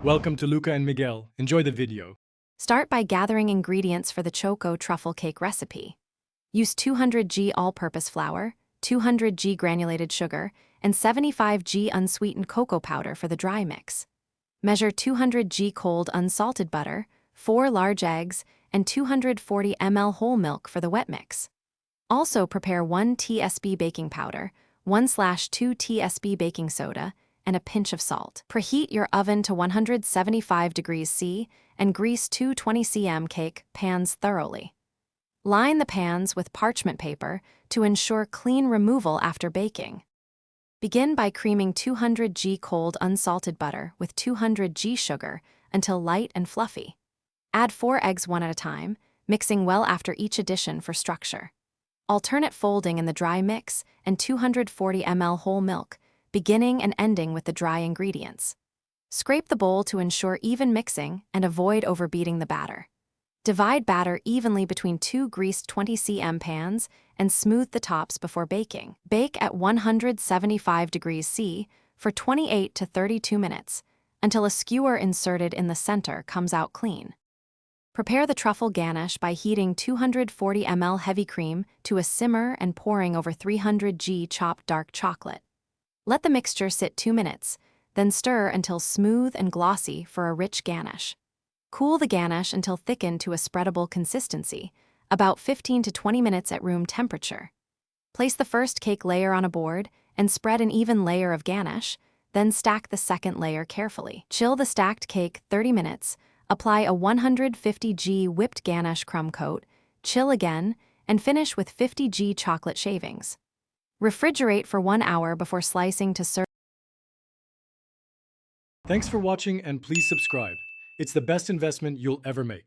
Welcome to Luca and Miguel. Enjoy the video. Start by gathering ingredients for the Choco Truffle Cake recipe. Use 200 g all-purpose flour, 200 g granulated sugar, and 75 g unsweetened cocoa powder for the dry mix. Measure 200 g cold unsalted butter, 4 large eggs, and 240 ml whole milk for the wet mix. Also prepare 1 tsp baking powder, 1/2 tsp baking soda, and a pinch of salt. Preheat your oven to 175 degrees C and grease 220 cm cake pans thoroughly. Line the pans with parchment paper to ensure clean removal after baking. Begin by creaming 200 g cold unsalted butter with 200 g sugar until light and fluffy. Add 4 eggs one at a time, mixing well after each addition for structure. Alternate folding in the dry mix and 240 ml whole milk, beginning and ending with the dry ingredients. Scrape the bowl to ensure even mixing and avoid overbeating the batter. Divide batter evenly between 2 greased 20 cm pans and smooth the tops before baking. Bake at 175 degrees C for 28 to 32 minutes until a skewer inserted in the center comes out clean. Prepare the truffle ganache by heating 240 ml heavy cream to a simmer and pouring over 300 g chopped dark chocolate. Let the mixture sit 2 minutes, then stir until smooth and glossy for a rich ganache. Cool the ganache until thickened to a spreadable consistency, about 15 to 20 minutes at room temperature. Place the first cake layer on a board and spread an even layer of ganache, then stack the second layer carefully. Chill the stacked cake 30 minutes, apply a 150 g whipped ganache crumb coat, chill again, and finish with 50 g chocolate shavings. Refrigerate for 1 hour before slicing to serve. Thanks for watching and please subscribe. It's the best investment you'll ever make.